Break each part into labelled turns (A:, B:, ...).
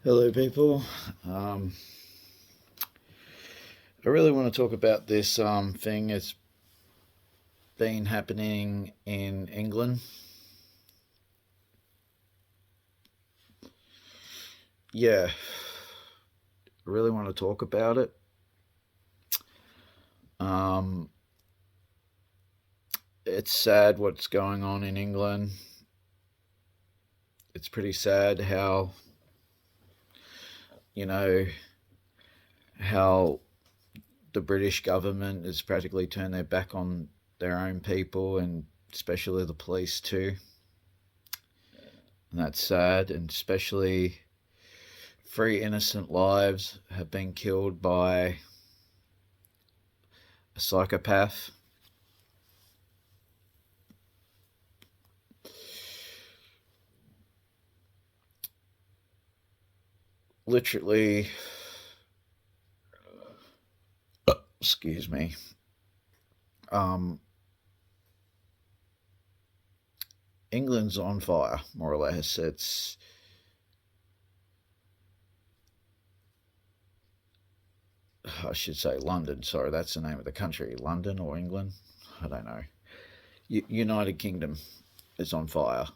A: Hello, people. Um, I really want to talk about this thing that's been happening in England. Yeah, I really want to talk about it. Um, it's sad what's going on in England. It's pretty sad how, you know, how the British government has practically turned their back on their own people and especially the police too. And that's sad, and especially three innocent lives have been killed by a psychopath. Literally, excuse me. Um, England's on fire, more or less. I should say London. Sorry, that's the name of the country. London or England? I don't know. United Kingdom is on fire.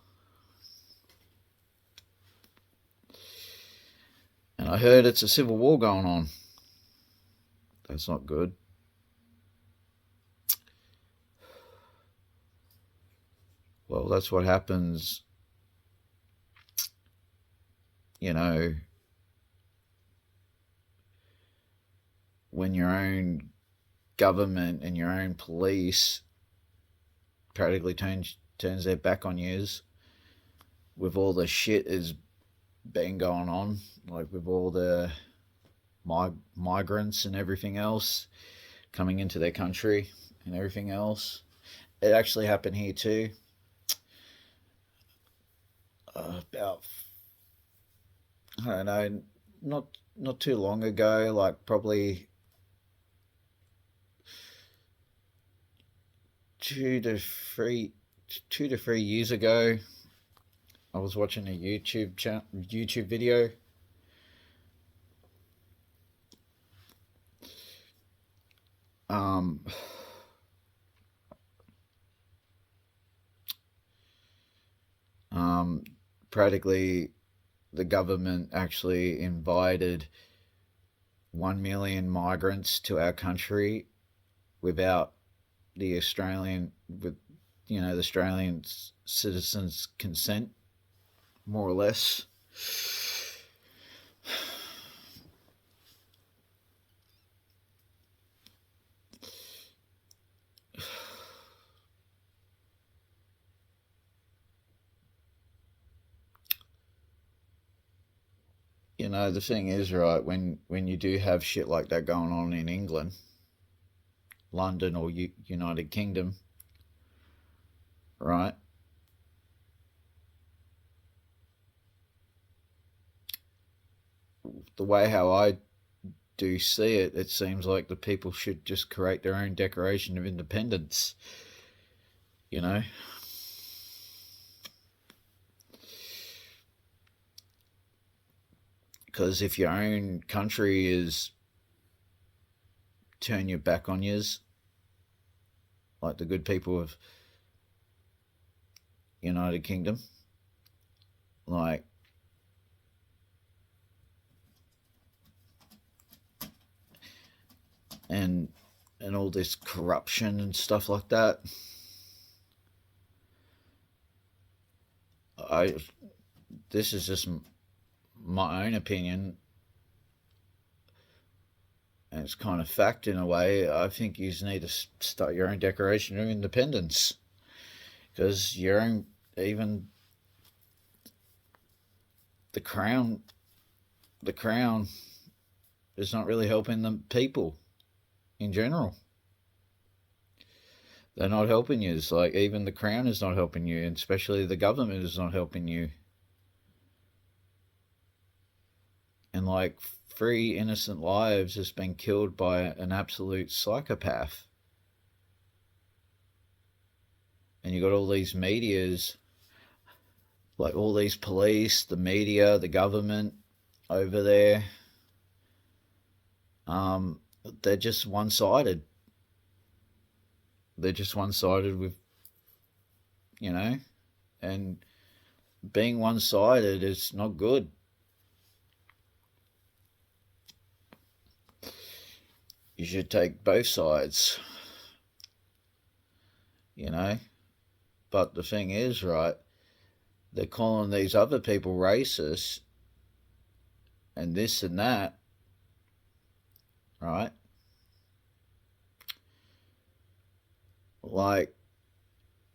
A: And I heard it's a civil war going on. That's not good. Well, that's what happens, you know, when your own government and your own police practically turns their back on you with all the shit has been going on, like with all the migrants and everything else coming into their country and everything else. It actually happened here too. About I don't know, not too long ago, like probably 2 to 3 years ago. I was watching a YouTube video. Um, um, Practically, the government actually invited 1 million migrants to our country without the Australian with the Australian citizens' consent, more or less. The thing is, right, when you do have shit like that going on in England, London, or United Kingdom, right? The way how I do see it, it seems like the people should just create their own Declaration of Independence, you know? Because if your own country is turn your back on yous, like the good people of United Kingdom, like and and all this corruption and stuff like that. I This is just my own opinion, and it's kind of fact in a way. I think you need to start your own Declaration of Independence, because your own, even the crown, the crown is not really helping the people in general. They're not helping you. It's like even the crown is not helping you, and especially the government is not helping you. And like three innocent lives has been killed by an absolute psychopath. And you got all these medias, like all these police, the media, the government, over there, um, they're just one sided. They're just one sided with, you know, and being one sided is not good. You should take both sides, you know. But the thing is, right, they're calling these other people racist and this and that, right? Like,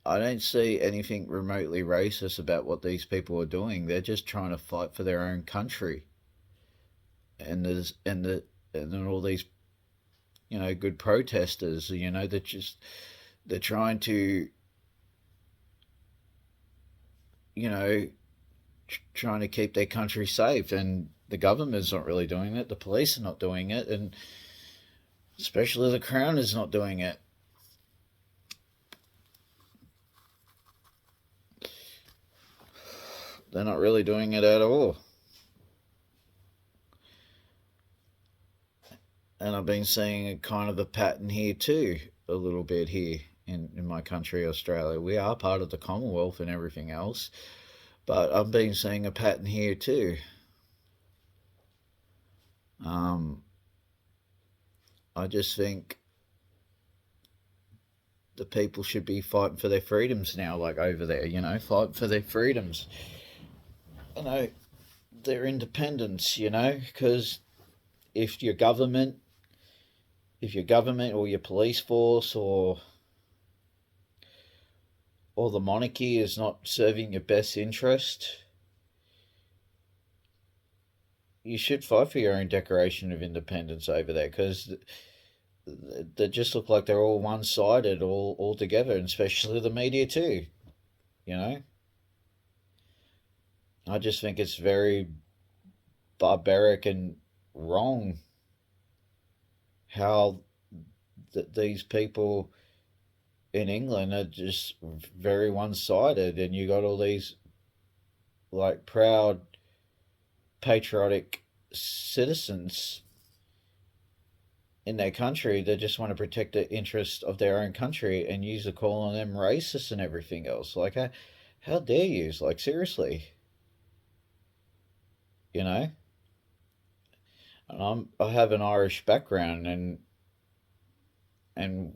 A: I don't see anything remotely racist about what these people are doing. They're just trying to fight for their own country. And then all these, good protesters, they're trying to, you know, trying to keep their country safe, and the government's not really doing it. The police are not doing it, and especially the Crown is not doing it. They're not really doing it at all. And I've been seeing a kind of a pattern here too, a little bit here in my country, Australia. We are part of the Commonwealth and everything else, but I've been seeing a pattern here too. Um, I just think the people should be fighting for their freedoms now, like over there, fighting for their freedoms, you know, their independence, because if your government, or your police force or the monarchy is not serving your best interest, you should fight for your own Declaration of Independence over there, because they just look like they're all one-sided all together, and especially the media too. You know, I just think it's very barbaric and wrong how these people in England are just very one-sided, and you got all these like proud, patriotic citizens in their country that just want to protect the interest of their own country, and you're calling them racist and everything else. Like, how dare you? Like, seriously, you know. And I have an Irish background, and and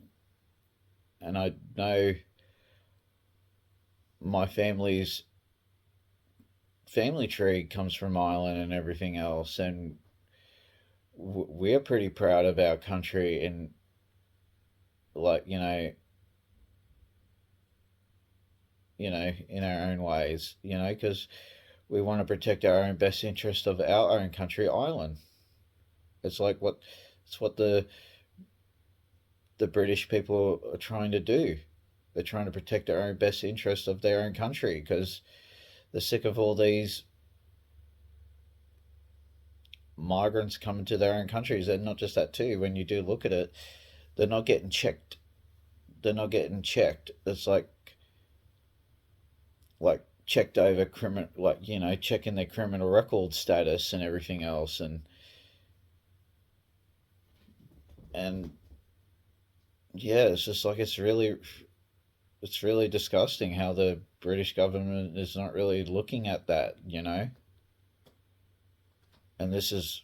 A: I know my family's family tree comes from Ireland and everything else, and we're pretty proud of our country, and like in our own ways, because we want to protect our own best interest of our own country, Ireland. It's like it's what the British people are trying to do. They're trying to protect their own best interest of their own country, because they're sick of all these migrants coming to their own countries. And not just that too, when you do look at it, they're not getting checked. It's like checked over criminal, like checking their criminal record status and everything else, and yeah, it's just like it's really disgusting how the British government is not really looking at that, and this is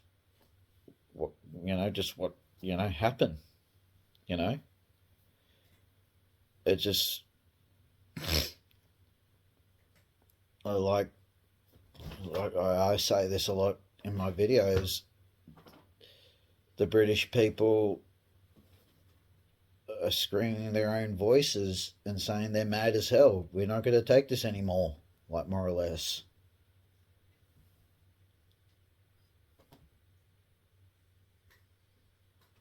A: what just what happened, you know. It just I like I say this a lot in my videos. The British people are screaming their own voices and saying they're mad as hell. We're not going to take this anymore, like more or less.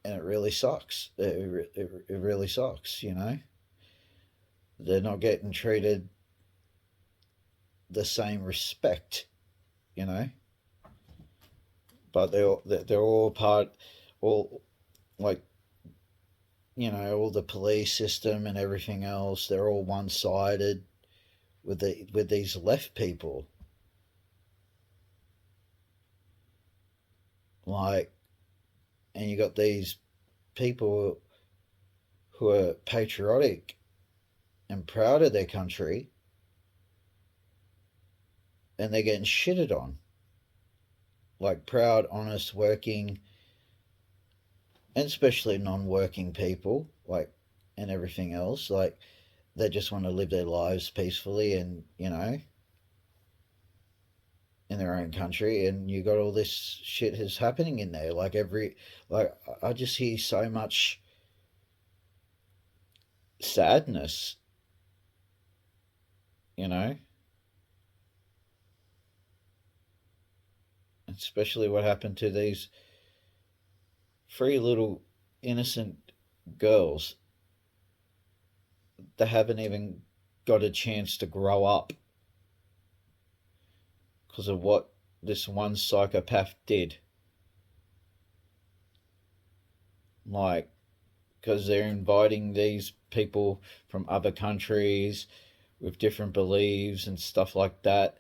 A: And it really sucks. It really sucks. They're not getting treated the same respect, you know. But they're all all like all the police system and everything else. They're all one sided with these left people. Like, and you got these people who are patriotic and proud of their country, and they're getting shitted on. Like proud, honest, working, and especially non-working people, like, and everything else. Like, they just want to live their lives peacefully and, in their own country, and you got all this shit is happening in there. Like I just hear so much sadness, you know, especially what happened to these three little innocent girls that haven't even got a chance to grow up because of what this one psychopath did. Like, because they're inviting these people from other countries with different beliefs and stuff like that.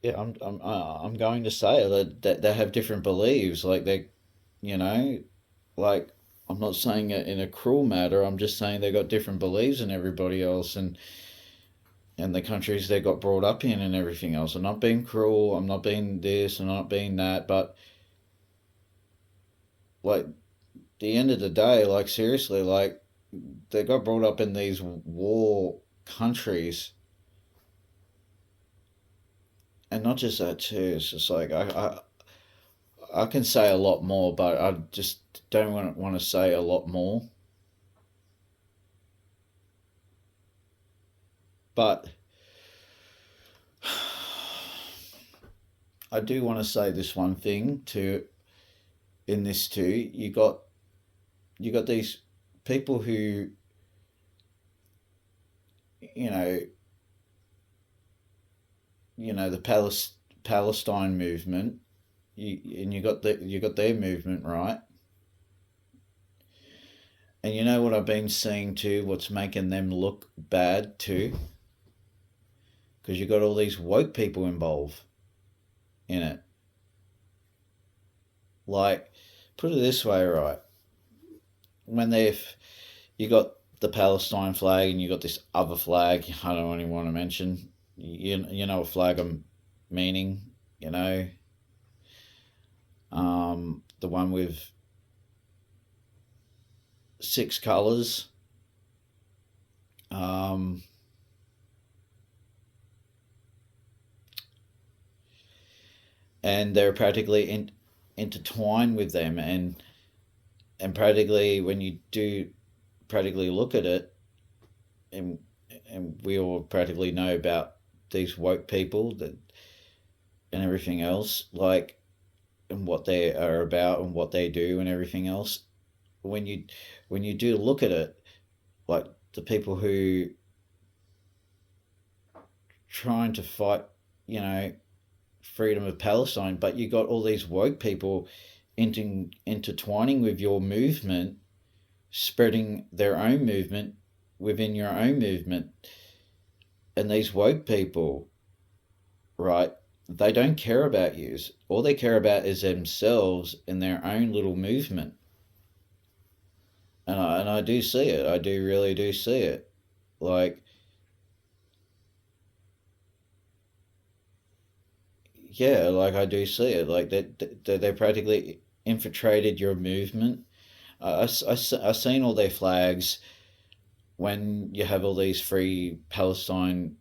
A: Yeah, I'm going to say that they have different beliefs. Like you know, like, I'm not saying it in a cruel matter. I'm just saying they got different beliefs than everybody else, and the countries they got brought up in and everything else. I'm not being cruel. I'm not being this. I'm not being that. But like, the end of the day, like, seriously, like, they got brought up in these war countries, and not just that too. It's just like I can say a lot more, but I just don't want to say a lot more. But I do want to say this one thing too. In this too, you got these people who, you know the Palestine movement. And you got their movement, right? And you know what I've been seeing too, what's making them look bad too? Because you got all these woke people involved in it. Like, put it this way, right? When they've You got the Palestine flag, and you got this other flag. I don't even want to mention. You know what flag I'm meaning. You know, the one with six colours. Um, and they're practically intertwined with them, and practically when you do practically look at it, and we all practically know about these woke people that and everything else, like, and what they are about and what they do and everything else. When you do look at it, like, the people who trying to fight, you know, freedom of Palestine, but you got all these woke people intertwining with your movement, spreading their own movement within your own movement. And these woke people, right, they don't care about you. All they care about is themselves and their own little movement. And I do see it. I do really do see it. Like, yeah, like, I do see it. Like, they practically infiltrated your movement. I seen all their flags when you have all these free Palestine,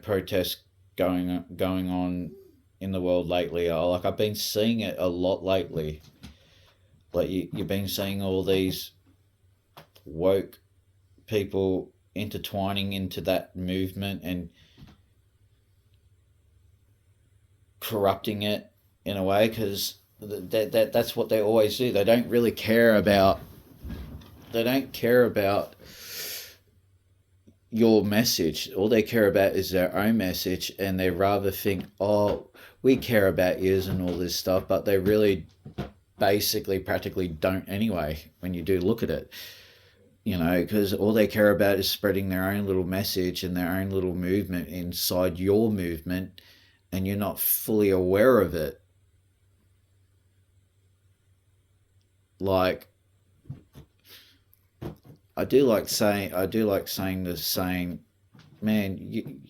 A: protests going on in the world lately. Like, I've been seeing it a lot lately. Like, you've been seeing all these woke people intertwining into that movement and corrupting it in a way, because that's what they always do. They don't really care about. They don't care about your message. All they care about is their own message, and they rather think, oh, we care about yous and all this stuff, but they really basically practically don't anyway when you do look at it. Because all they care about is spreading their own little message and their own little movement inside your movement, and you're not fully aware of it. Like, I do like saying the saying, man, you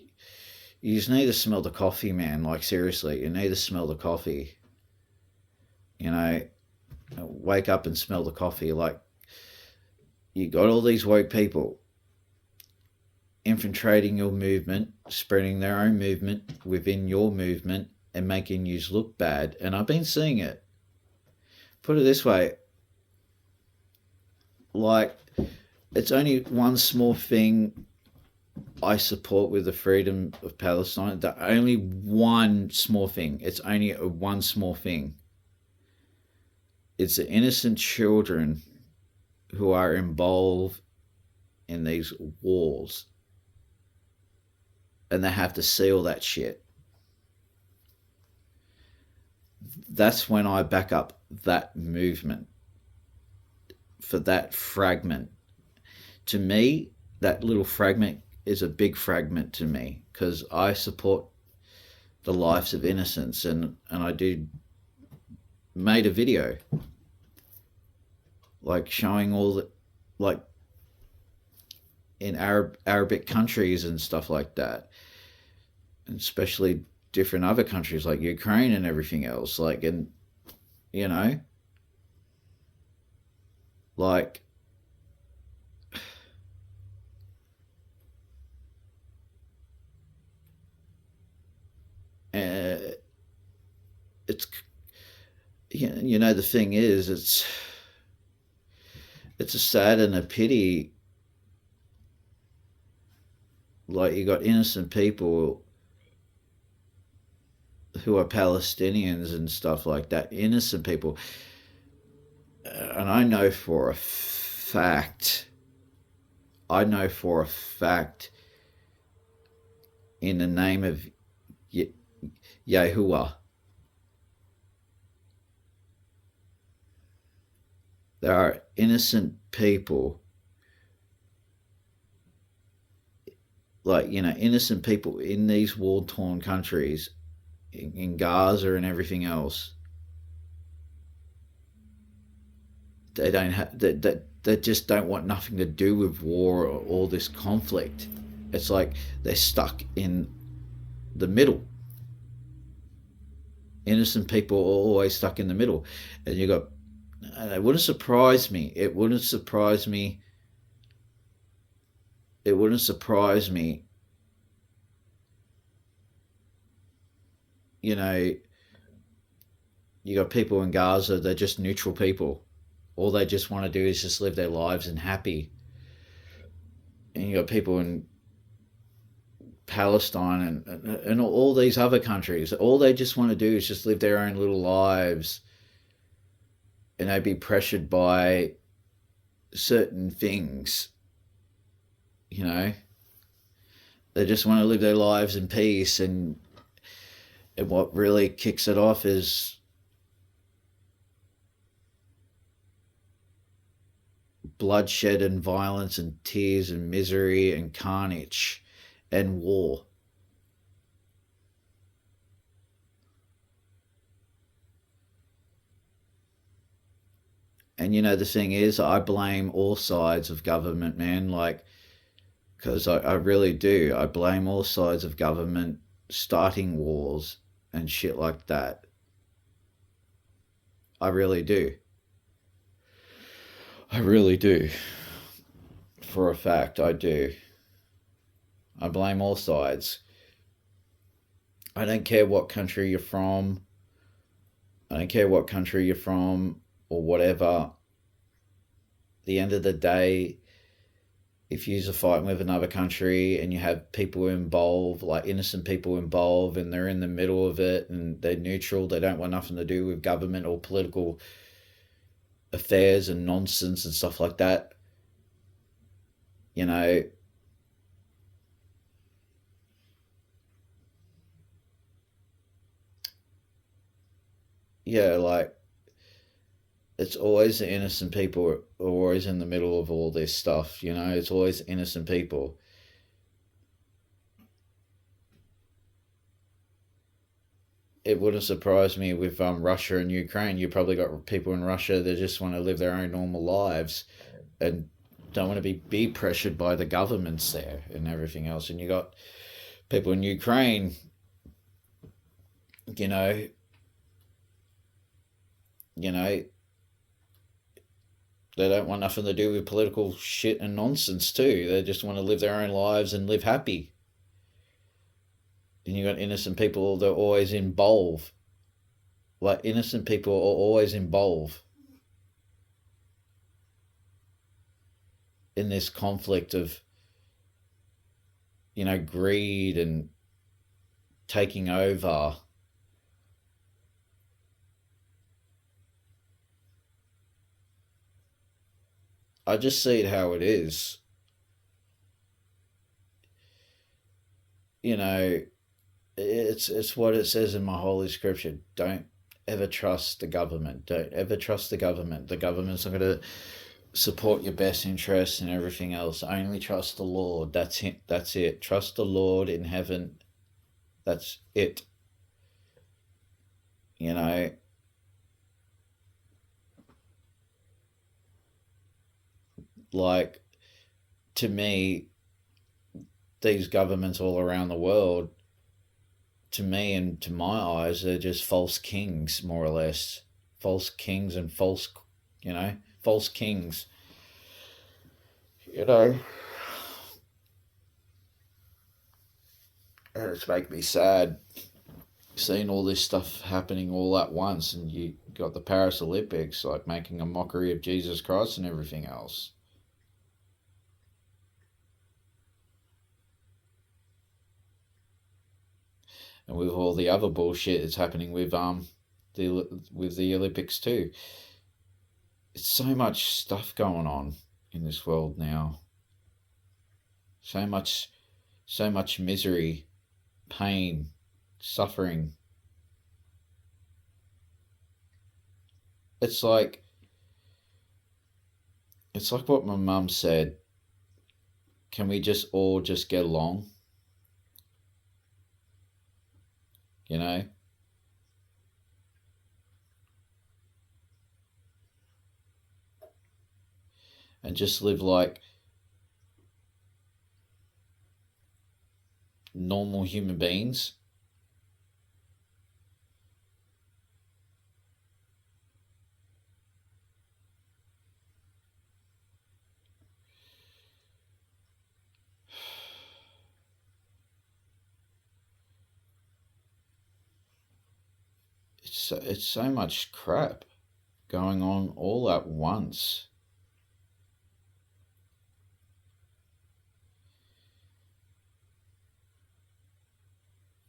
A: just need to smell the coffee, man. Like, seriously, you need to smell the coffee. You know, wake up and smell the coffee. Like, you got all these woke people infiltrating your movement, spreading their own movement within your movement, and making you look bad. And I've been seeing it. Put it this way, like, it's only one small thing I support with the freedom of Palestine. The only one small thing. It's only one small thing. It's the innocent children who are involved in these wars, and they have to see all that shit. That's when I back up that movement for that fragment. To me, that little fragment is a big fragment to me, because I support the lives of innocents, and I made a video like showing all the, like, in Arabic countries and stuff like that, and especially different other countries like Ukraine and everything else, like, and you know, like, it's, you know, the thing is, it's a sad and a pity. Like, you got innocent people who are Palestinians and stuff like that, innocent people, and I know for a fact, in the name of Yahuwah, there are innocent people, like, you know, innocent people in these war-torn countries, in Gaza and everything else. They don't have they just don't want nothing to do with war or all this conflict. It's like they're stuck in the middle. Innocent people are always stuck in the middle, and you got. And it wouldn't surprise me. It wouldn't surprise me. It wouldn't surprise me. You know, you got people in Gaza. They're just neutral people. All they just want to do is just live their lives and happy. And you got people in Palestine and all these other countries. All they just want to do is just live their own little lives, and they'd be pressured by certain things. You know, they just want to live their lives in peace, and what really kicks it off is bloodshed and violence and tears and misery and carnage and war. And you know, the thing is, I blame all sides of government, man. Like, because I really do. I blame all sides of government starting wars and shit like that. I really do. I really do. For a fact, I do. I blame all sides. I don't care what country you're from. I don't care what country you're from or whatever. At the end of the day, if you're fighting with another country and you have people involved, like innocent people involved, and they're in the middle of it and they're neutral, they don't want nothing to do with government or political affairs and nonsense and stuff like that, you know, yeah, like, it's always the innocent people are always in the middle of all this stuff, you know, it's always innocent people. it wouldn't surprise me with Russia and Ukraine. You probably got people in Russia that just want to live their own normal lives and don't want to be pressured by the governments there and everything else. And you got people in Ukraine, you know, you know, they don't want nothing to do with political shit and nonsense too. They just want to live their own lives and live happy. And you got innocent people that are always involved. Like innocent people are always involved in this conflict of, greed and taking over. I just see it how it is. You know, it's what it says in my holy scripture. Don't ever trust the government. Don't ever trust the government. The government's not going to support your best interests and everything else. Only trust the Lord. That's it. That's it. Trust the Lord in heaven. That's it. You know, like, to me, these governments all around the world, to me and to my eyes, they're just false kings, more or less. False kings and false kings. You know, and it's making me sad seeing all this stuff happening all at once, and you got the Paris Olympics like making a mockery of Jesus Christ and everything else. And with all the other bullshit that's happening with the Olympics too. It's so much stuff going on in this world now. So much misery, pain, suffering. It's like what my mum said. Can we just all just get along? You know? And just live like normal human beings. It's so much crap going on all at once.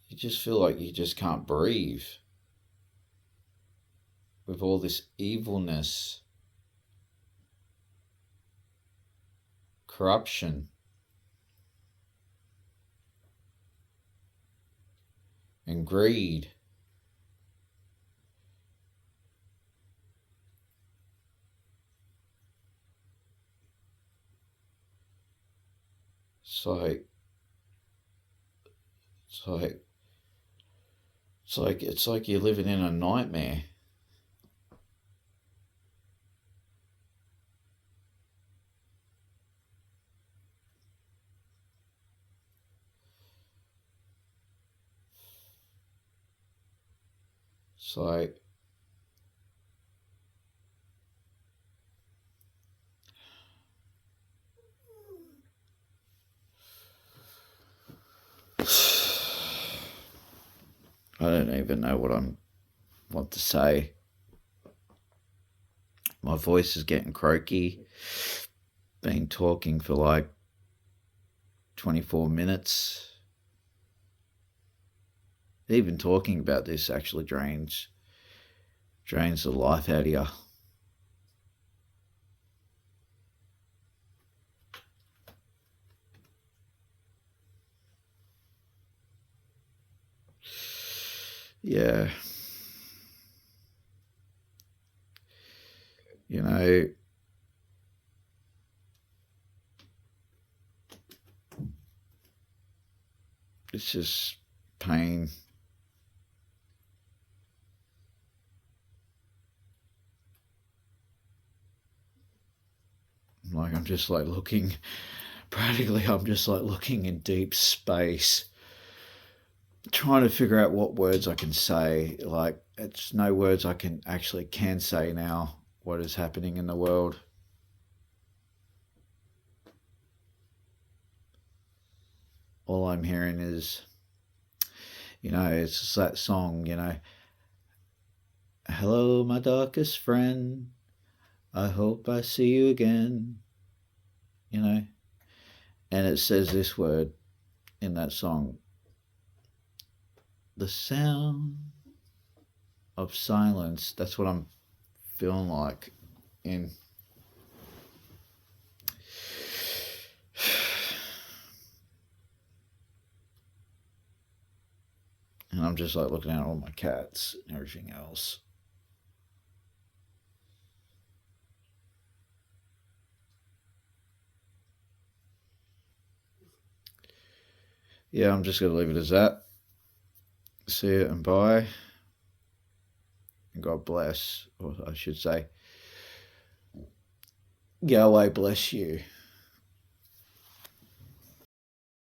A: You just feel like you just can't breathe with all this evilness, corruption, and greed. It's like it's like it's like you're living in a nightmare. It's like I don't even know what to say. My voice is getting croaky. Been talking for like 24 minutes. Even talking about this actually drains the life out of you. Yeah. You know, it's just pain. Like I'm just like looking, practically I'm just like looking in deep space, trying to figure out what words I can say. Like it's no words I can say now what is happening in the world. All I'm hearing is, it's just that song, hello, my darkest friend. I hope I see you again. And it says this word in that song: the sound of silence. That's what I'm feeling like in. And I'm just like looking at all my cats and everything else. Yeah, I'm just going to leave it as that. See you and bye. And God bless, or I should say, Yahweh bless you.